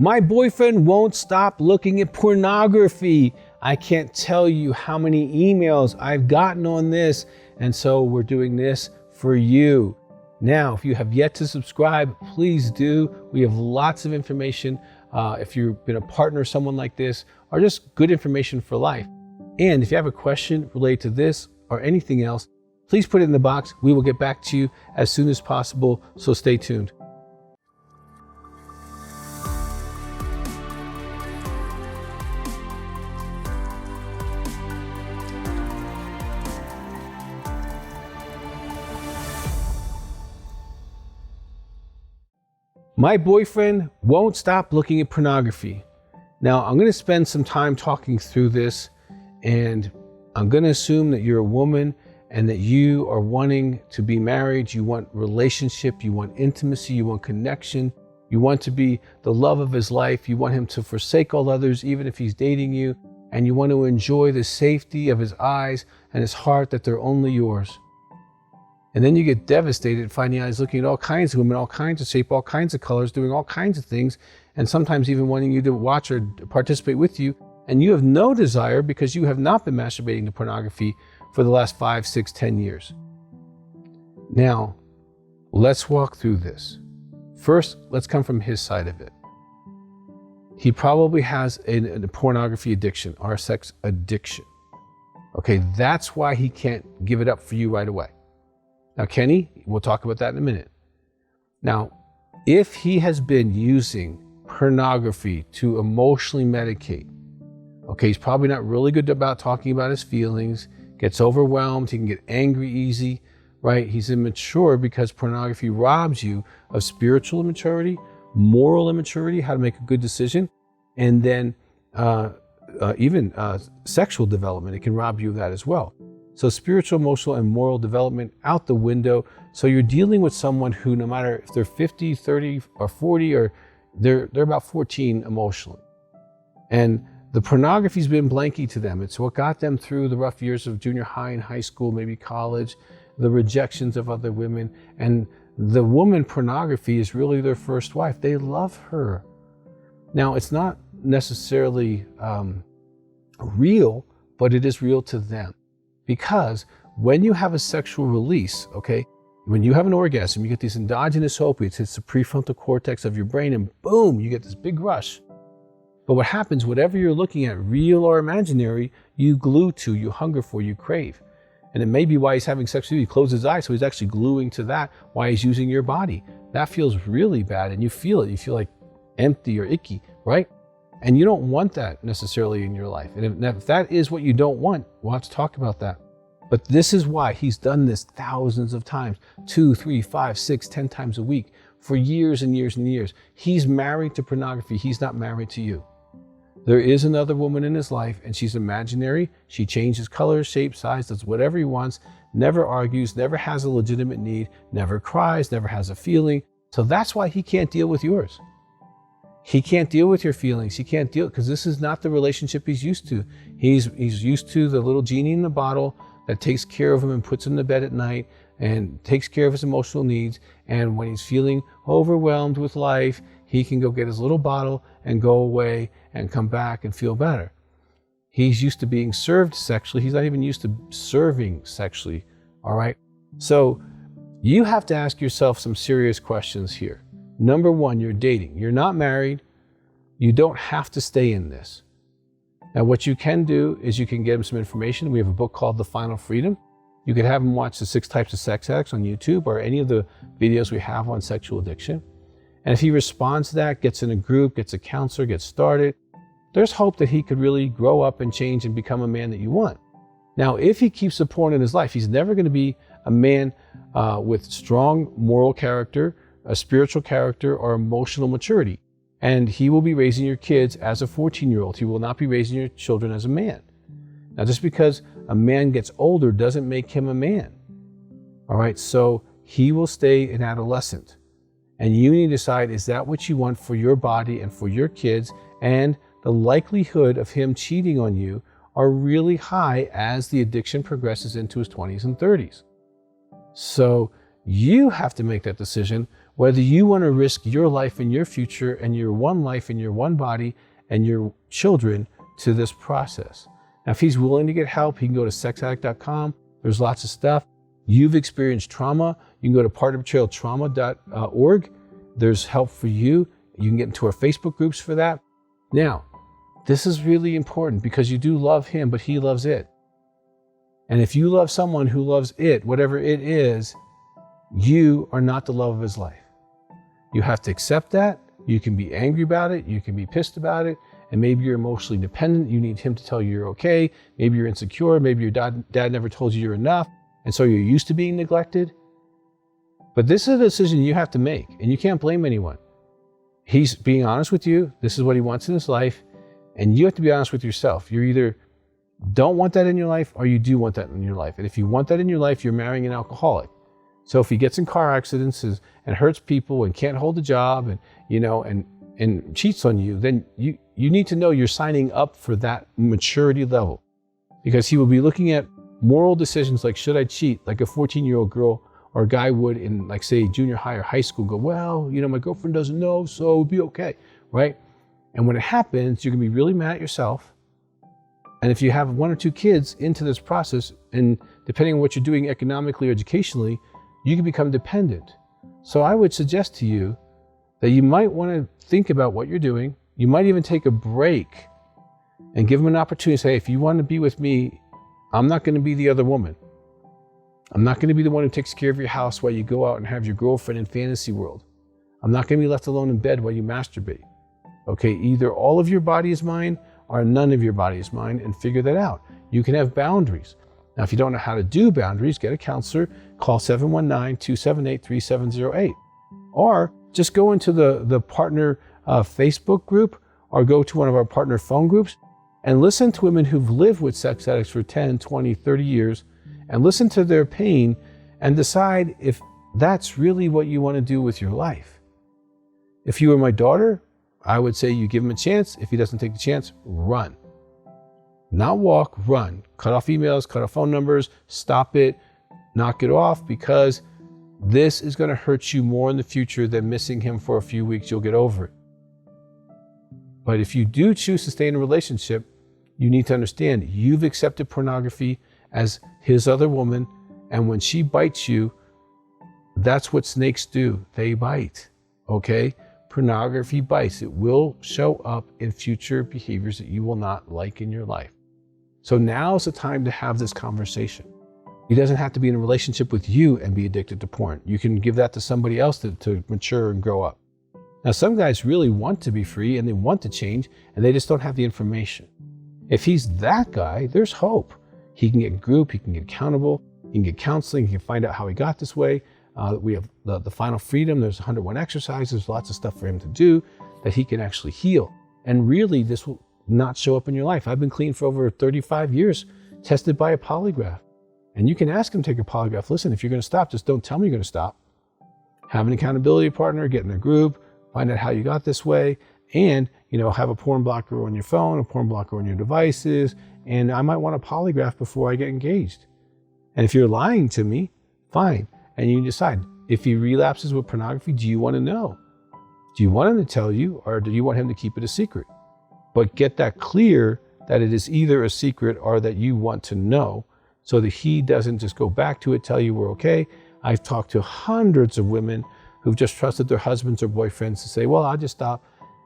My boyfriend won't stop looking at pornography. I can't tell you how many emails I've gotten on this. And so we're doing this for you. Now, if you have yet to subscribe, please do. We have lots of information. If you've been a partner of someone like this, or just good information for life. And if you have a question related to this or anything else, please put it in the box. We will get back to you as soon as possible. So stay tuned. My boyfriend won't stop looking at pornography. Now, I'm going to spend some time talking through this, and I'm going to assume that you're a woman and that you are wanting to be married. You want relationship, you want intimacy, you want connection. You want to be the love of his life. You want him to forsake all others, even if he's dating you. And you want to enjoy the safety of his eyes and his heart, that they're only yours. And then you get devastated finding out he's looking at all kinds of women, all kinds of shape, all kinds of colors, doing all kinds of things, and sometimes even wanting you to watch or participate with you. And you have no desire because you have not been masturbating to pornography for the last 5, 6, 10 years. Now, let's walk through this. First, let's come from his side of it. He probably has a pornography addiction or a sex addiction. Okay, that's why he can't give it up for you right away. Now, Kenny, we'll talk about that in a minute. Now, if he has been using pornography to emotionally medicate, okay, he's probably not really good about talking about his feelings, gets overwhelmed, he can get angry easy, right? He's immature because pornography robs you of spiritual immaturity, moral immaturity, how to make a good decision, and then even sexual development. It can rob you of that as well. So spiritual, emotional, and moral development out the window. So you're dealing with someone who, no matter if they're 50, 30, or 40, or they're about 14 emotionally. And the pornography's been blanky to them. It's what got them through the rough years of junior high and high school, maybe college, the rejections of other women. And the woman pornography is really their first wife. They love her. Now, it's not necessarily real, but it is real to them. Because when you have a sexual release, okay, when you have an orgasm, you get these endogenous opiates, hits the prefrontal cortex of your brain, and boom, you get this big rush. But what happens, whatever you're looking at, real or imaginary, you glue to, you hunger for, you crave. And it may be why he's having sex with you. He closes his eyes, so he's actually gluing to that, why he's using your body. That feels really bad, and you feel it. You feel like empty or icky, right? And you don't want that necessarily in your life. And if that is what you don't want, we'll have to talk about that. But this is why he's done this thousands of times, 2, 3, 5, 6, 10 times a week for years and years and years. He's married to pornography. He's not married to you. There is another woman in his life, and she's imaginary. She changes color, shape, size, does whatever he wants, never argues, never has a legitimate need, never cries, never has a feeling. So that's why he can't deal with yours. He can't deal with your feelings. He can't deal, because this is not the relationship he's used to. He's used to the little genie in the bottle that takes care of him and puts him to bed at night and takes care of his emotional needs. And when he's feeling overwhelmed with life, he can go get his little bottle and go away and come back and feel better. He's used to being served sexually. He's not even used to serving sexually, all right? So you have to ask yourself some serious questions here. Number one, you're dating. You're not married. You don't have to stay in this. Now, what you can do is you can get him some information. We have a book called The Final Freedom. You could have him watch the 6 Types of Sex Addicts on YouTube or any of the videos we have on sexual addiction. And if he responds to that, gets in a group, gets a counselor, gets started, there's hope that he could really grow up and change and become a man that you want. Now, if he keeps the porn in his life, he's never going to be a man with strong moral character, a spiritual character, or emotional maturity. And he will be raising your kids as a 14-year-old. He will not be raising your children as a man. Now, just because a man gets older doesn't make him a man. All right, so he will stay an adolescent. And you need to decide, is that what you want for your body and for your kids? And the likelihood of him cheating on you are really high as the addiction progresses into his 20s and 30s. So you have to make that decision whether you want to risk your life and your future and your one life and your one body and your children to this process. Now, if he's willing to get help, he can go to sexaddict.com. There's lots of stuff. You've experienced trauma, you can go to partnerbetrayaltrauma.org. There's help for you. You can get into our Facebook groups for that. Now, this is really important because you do love him, but he loves it. And if you love someone who loves it, whatever it is, you are not the love of his life. You have to accept that. You can be angry about it. You can be pissed about it. And maybe you're emotionally dependent. You need him to tell you you're okay. Maybe you're insecure. Maybe your dad never told you you're enough. And so you're used to being neglected. But this is a decision you have to make, and you can't blame anyone. He's being honest with you. This is what he wants in his life. And you have to be honest with yourself. You either don't want that in your life or you do want that in your life. And if you want that in your life, you're marrying an alcoholic. So if he gets in car accidents and hurts people and can't hold a job and cheats on you, then you need to know you're signing up for that maturity level, because he will be looking at moral decisions like, should I cheat? Like a 14-year-old girl or a guy would in, like, say, junior high or high school, go, well, my girlfriend doesn't know, so it'll be okay, right? And when it happens, you're gonna be really mad at yourself. And if you have 1 or 2 kids into this process, and depending on what you're doing economically or educationally, you can become dependent. So I would suggest to you that you might wanna think about what you're doing. You might even take a break and give him an opportunity to say, if you want to be with me, I'm not going to be the other woman. I'm not going to be the one who takes care of your house while you go out and have your girlfriend in fantasy world. I'm not going to be left alone in bed while you masturbate. Okay, either all of your body is mine or none of your body is mine, and figure that out. You can have boundaries. Now, if you don't know how to do boundaries, get a counselor, call 719-278-3708. Or just go into the partner Facebook group, or go to one of our partner phone groups and listen to women who've lived with sex addicts for 10, 20, 30 years, and listen to their pain and decide if that's really what you want to do with your life. If you were my daughter, I would say you give him a chance. If he doesn't take the chance, run. Not walk, run. Cut off emails, cut off phone numbers, stop it, knock it off, because this is going to hurt you more in the future than missing him for a few weeks. You'll get over it. But if you do choose to stay in a relationship, you need to understand you've accepted pornography as his other woman. And when she bites you, that's what snakes do. They bite, okay? Pornography bites. It will show up in future behaviors that you will not like in your life. So now's the time to have this conversation. He doesn't have to be in a relationship with you and be addicted to porn. You can give that to somebody else to mature and grow up. Now, some guys really want to be free and they want to change, and they just don't have the information. If he's that guy, there's hope. He can get group, he can get accountable, he can get counseling, he can find out how he got this way. We have the Final Freedom, there's 101 exercises, lots of stuff for him to do that he can actually heal. And really, this will not show up in your life. I've been clean for over 35 years, tested by a polygraph. And you can ask him to take a polygraph. Listen, if you're gonna stop, just don't tell me you're gonna stop. Have an accountability partner, get in a group, find out how you got this way, and have a porn blocker on your phone, a porn blocker on your devices, and I might want a polygraph before I get engaged. And if you're lying to me, fine. And you decide, if he relapses with pornography, do you want to know? Do you want him to tell you, or do you want him to keep it a secret? But get that clear that it is either a secret or that you want to know, so that he doesn't just go back to it, tell you we're okay. I've talked to hundreds of women who've just trusted their husbands or boyfriends to say, well, I'll just stop.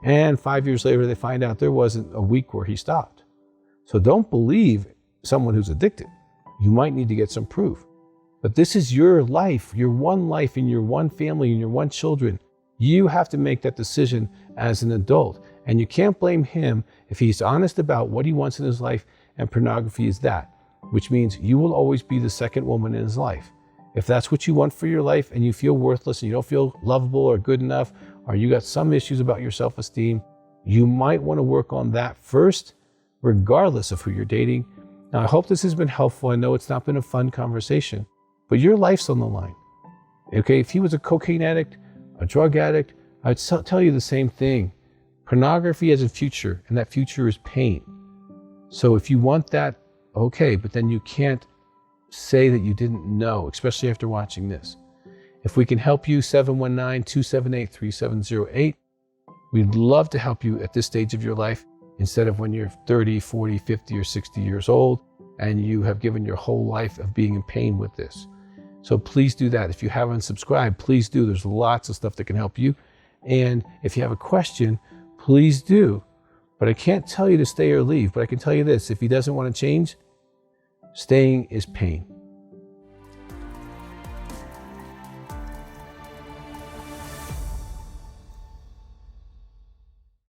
And 5 years later, they find out there wasn't a week where he stopped. So don't believe someone who's addicted. You might need to get some proof. But this is your life, your one life, and your one family, and your one children. You have to make that decision as an adult. And you can't blame him if he's honest about what he wants in his life, and pornography is that, which means you will always be the second woman in his life. If that's what you want for your life and you feel worthless and you don't feel lovable or good enough, or you got some issues about your self-esteem, you might want to work on that first, regardless of who you're dating. Now, I hope this has been helpful. I know it's not been a fun conversation, but your life's on the line. Okay, if he was a cocaine addict, a drug addict, I'd tell you the same thing. Pornography has a future, and that future is pain. So if you want that, okay, but then you can't say that you didn't know, especially after watching this. If we can help you, 719-278-3708. We'd love to help you at this stage of your life instead of when you're 30, 40, 50, or 60 years old and you have given your whole life of being in pain with this. So please do that. If you haven't subscribed, please do. There's lots of stuff that can help you. And if you have a question, please do. But I can't tell you to stay or leave, but I can tell you this: if he doesn't want to change, staying is pain.